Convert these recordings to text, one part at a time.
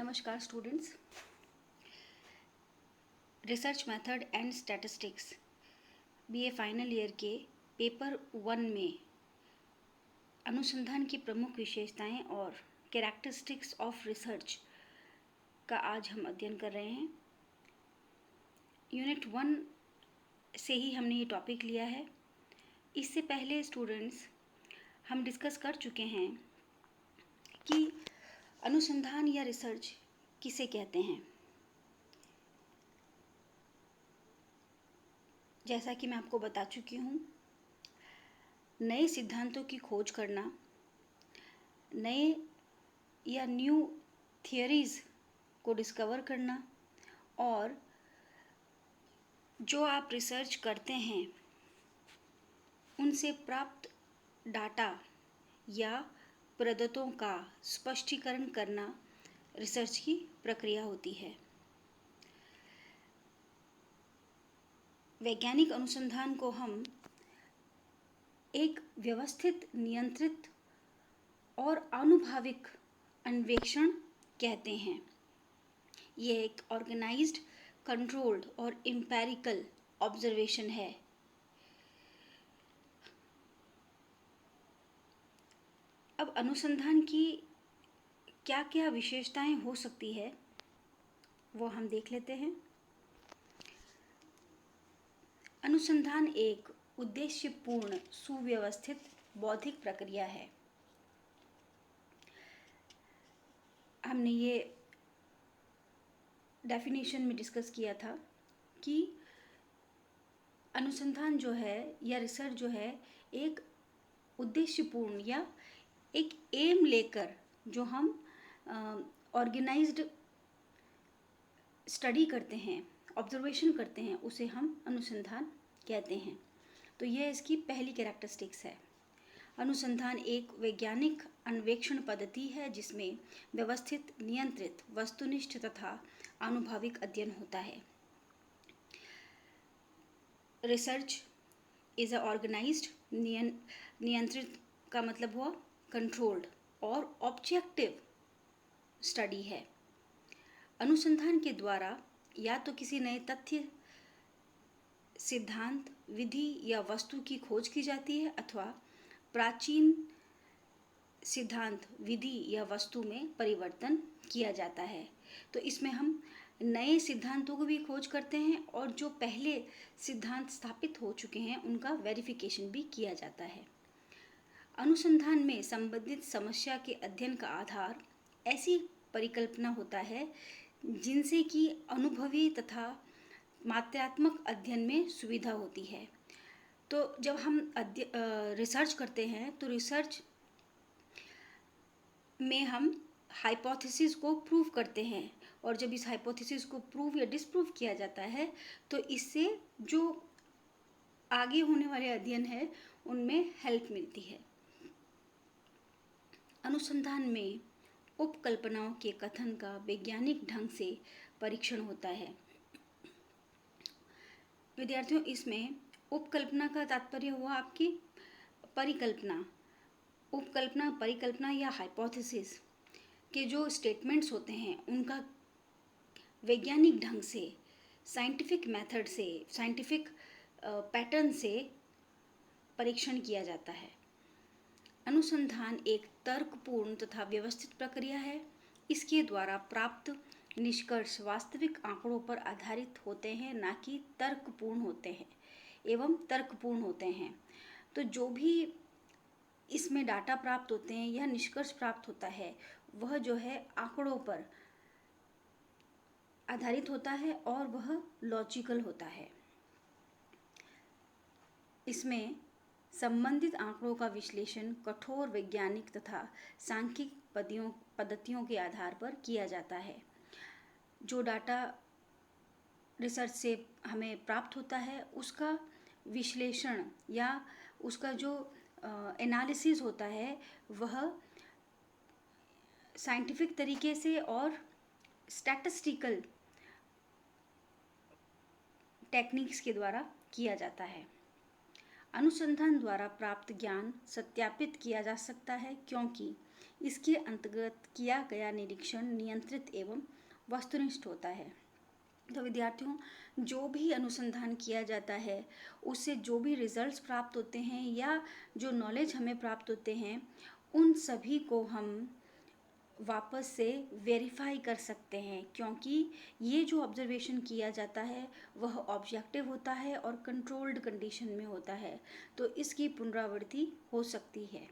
नमस्कार students. Research method and statistics BA final year के paper 1 में अनुसंधान की प्रमुख विशेषताएं और कैरेक्टरिस्टिक्स ऑफ रिसर्च का आज हम अध्ययन कर रहे हैं। यूनिट 1 से ही हमने ये टॉपिक लिया है। इससे पहले स्टूडेंट्स हम डिस्कस कर चुके हैं कि अनुसंधान या रिसर्च किसे कहते हैं। जैसा कि मैं आपको बता चुकी हूँ, नए सिद्धांतों की खोज करना, नए या न्यू थियरीज को डिस्कवर करना और जो आप रिसर्च करते हैं उनसे प्राप्त डाटा या प्रदत्तों का स्पष्टीकरण करना रिसर्च की प्रक्रिया होती है। वैज्ञानिक अनुसंधान को हम एक व्यवस्थित, नियंत्रित और आनुभाविक अन्वेषण कहते हैं। यह एक ऑर्गेनाइज्ड, कंट्रोल्ड और एम्पिरिकल ऑब्जर्वेशन है। अब अनुसंधान की क्या क्या विशेषताएं हो सकती है वो हम देख लेते हैं। अनुसंधान एक उद्देश्यपूर्ण, सुव्यवस्थित बौद्धिक प्रक्रिया है। हमने ये डेफिनेशन में डिस्कस किया था कि अनुसंधान जो है या रिसर्च जो है एक उद्देश्यपूर्ण या एक एम लेकर जो हम ऑर्गेनाइज्ड स्टडी करते हैं, ऑब्जर्वेशन करते हैं, उसे हम अनुसंधान कहते हैं। तो यह इसकी पहली कैरेक्टरिस्टिक्स है। अनुसंधान एक वैज्ञानिक अन्वेषण पद्धति है जिसमें व्यवस्थित, नियंत्रित, वस्तुनिष्ठ तथा आनुभाविक अध्ययन होता है। रिसर्च इज अ ऑर्गेनाइज्ड, नियंत्रित का मतलब हुआ कंट्रोल्ड और ऑब्जेक्टिव स्टडी है। अनुसंधान के द्वारा या तो किसी नए तथ्य, सिद्धांत, विधि या वस्तु की खोज की जाती है अथवा प्राचीन सिद्धांत, विधि या वस्तु में परिवर्तन किया जाता है। तो इसमें हम नए सिद्धांतों को भी खोज करते हैं और जो पहले सिद्धांत स्थापित हो चुके हैं उनका वेरिफिकेशन भी किया जाता है। अनुसंधान में संबंधित समस्या के अध्ययन का आधार ऐसी परिकल्पना होता है जिनसे कि अनुभवी तथा मात्रात्मक अध्ययन में सुविधा होती है। तो जब हम रिसर्च करते हैं तो रिसर्च में हम हाइपोथेसिस को प्रूव करते हैं और जब इस हाइपोथेसिस को प्रूव या डिसप्रूव किया जाता है तो इससे जो आगे होने वाले अध्ययन है उनमें हेल्प मिलती है। अनुसंधान में उपकल्पनाओं के कथन का वैज्ञानिक ढंग से परीक्षण होता है। विद्यार्थियों, इसमें उपकल्पना का तात्पर्य हुआ आपकी परिकल्पना। उपकल्पना, परिकल्पना या हाइपोथेसिस के जो स्टेटमेंट्स होते हैं उनका वैज्ञानिक ढंग से, साइंटिफिक मेथड से, साइंटिफिक पैटर्न से परीक्षण किया जाता है। अनुसंधान एक तर्कपूर्ण तथा व्यवस्थित प्रक्रिया है। इसके द्वारा प्राप्त निष्कर्ष वास्तविक आंकड़ों पर आधारित होते हैं, ना कि तर्कपूर्ण होते हैं। तो जो भी इसमें डाटा प्राप्त होते हैं या निष्कर्ष प्राप्त होता है वह जो है आंकड़ों पर आधारित होता है और वह लॉजिकल होता है। इसमें संबंधित आंकड़ों का विश्लेषण कठोर वैज्ञानिक तथा सांख्यिक पद्धतियों के आधार पर किया जाता है। जो डाटा रिसर्च से हमें प्राप्त होता है उसका विश्लेषण या उसका जो एनालिसिस होता है वह साइंटिफिक तरीके से और स्टैटिस्टिकल टेक्निक्स के द्वारा किया जाता है। अनुसंधान द्वारा प्राप्त ज्ञान सत्यापित किया जा सकता है क्योंकि इसके अंतर्गत किया गया निरीक्षण नियंत्रित एवं वस्तुनिष्ठ होता है। तो विद्यार्थियों, जो भी अनुसंधान किया जाता है उससे जो भी रिजल्ट्स प्राप्त होते हैं या जो नॉलेज हमें प्राप्त होते हैं, उन सभी को हम वापस से वेरीफाई कर सकते हैं, क्योंकि ये जो ऑब्जर्वेशन किया जाता है वह ऑब्जेक्टिव होता है और कंट्रोल्ड कंडीशन में होता है, तो इसकी पुनरावृत्ति हो सकती है।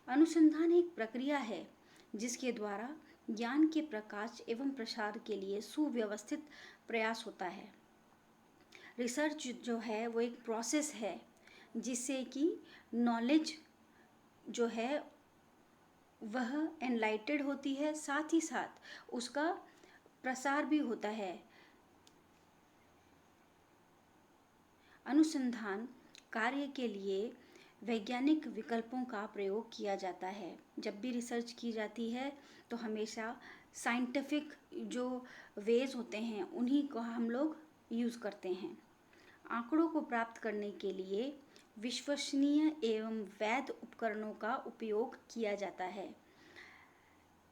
अनुसंधान एक प्रक्रिया है जिसके द्वारा ज्ञान के प्रकाश एवं प्रसार के लिए सुव्यवस्थित प्रयास होता है। रिसर्च जो है वो एक प्रोसेस है जिससे कि नॉलेज जो है वह एनलाइटेड होती है, साथ ही साथ उसका प्रसार भी होता है। अनुसंधान कार्य के लिए वैज्ञानिक विकल्पों का प्रयोग किया जाता है। जब भी रिसर्च की जाती है तो हमेशा साइंटिफिक जो वेज होते हैं उन्हीं को हम लोग यूज़ करते हैं। आंकड़ों को प्राप्त करने के लिए विश्वसनीय एवं वैध उपकरणों का उपयोग किया जाता है।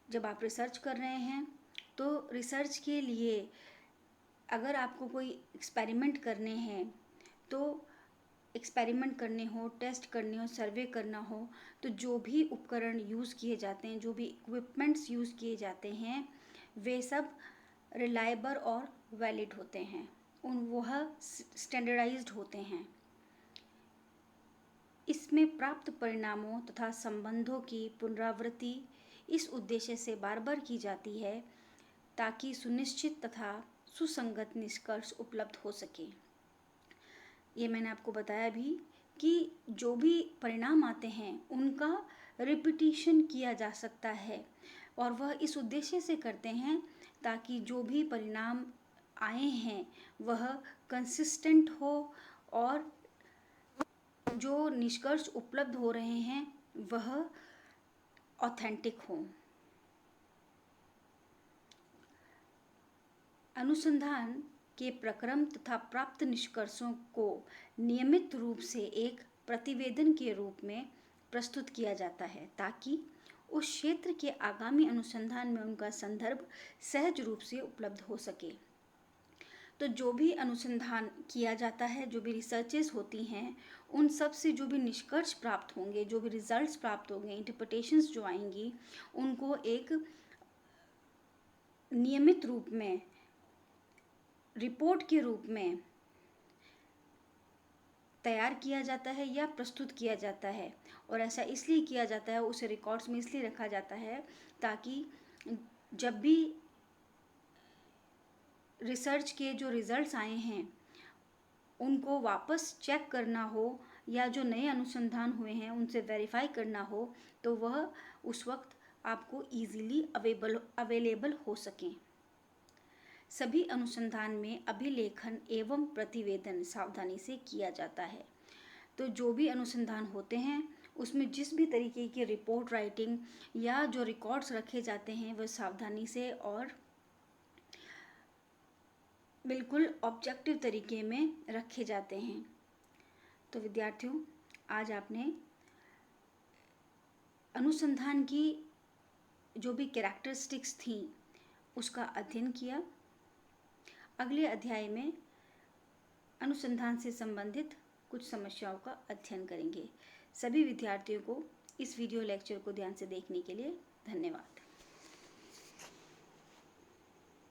जब आप रिसर्च कर रहे हैं तो रिसर्च के लिए अगर आपको कोई एक्सपेरिमेंट करने हैं, तो एक्सपेरिमेंट करने हो, टेस्ट करने हो, सर्वे करना हो, तो जो भी उपकरण यूज़ किए जाते हैं, जो भी इक्विपमेंट्स यूज़ किए जाते हैं, वे सब रिलायबल और वैलिड होते हैं, वह स्टैंडर्डाइज्ड होते हैं। इसमें प्राप्त परिणामों तथा संबंधों की पुनरावृत्ति इस उद्देश्य से बार बार की जाती है ताकि सुनिश्चित तथा सुसंगत निष्कर्ष उपलब्ध हो सके। ये मैंने आपको बताया भी कि जो भी परिणाम आते हैं उनका रिपीटिशन किया जा सकता है, और वह इस उद्देश्य से करते हैं ताकि जो भी परिणाम आए हैं वह कंसिस्टेंट हो और जो निष्कर्ष उपलब्ध हो रहे हैं वह ऑथेंटिक हो। अनुसंधान के प्रक्रम तथा प्राप्त निष्कर्षों को नियमित रूप से एक प्रतिवेदन के रूप में प्रस्तुत किया जाता है ताकि उस क्षेत्र के आगामी अनुसंधान में उनका संदर्भ सहज रूप से उपलब्ध हो सके। तो जो भी अनुसंधान किया जाता है, जो भी रिसर्चेस होती हैं, उन सब से जो भी निष्कर्ष प्राप्त होंगे, जो भी रिजल्ट्स प्राप्त होंगे, इंटरप्रिटेशंस जो आएंगी, उनको एक नियमित रूप में रिपोर्ट के रूप में तैयार किया जाता है या प्रस्तुत किया जाता है। और ऐसा इसलिए किया जाता है, उसे रिकॉर्ड्स में इसलिए रखा जाता है ताकि जब भी रिसर्च के जो रिजल्ट्स आए हैं उनको वापस चेक करना हो या जो नए अनुसंधान हुए हैं उनसे वेरीफाई करना हो, तो वह उस वक्त आपको इजीली अवेलेबल हो सकें। सभी अनुसंधान में अभिलेखन एवं प्रतिवेदन सावधानी से किया जाता है। तो जो भी अनुसंधान होते हैं उसमें जिस भी तरीके की रिपोर्ट राइटिंग या जो रिकॉर्ड्स रखे जाते हैं वह सावधानी से और बिल्कुल ऑब्जेक्टिव तरीके में रखे जाते हैं। तो विद्यार्थियों, आज आपने अनुसंधान की जो भी कैरेक्टरिस्टिक्स थी उसका अध्ययन किया। अगले अध्याय में अनुसंधान से संबंधित कुछ समस्याओं का अध्ययन करेंगे। सभी विद्यार्थियों को इस वीडियो लेक्चर को ध्यान से देखने के लिए धन्यवाद।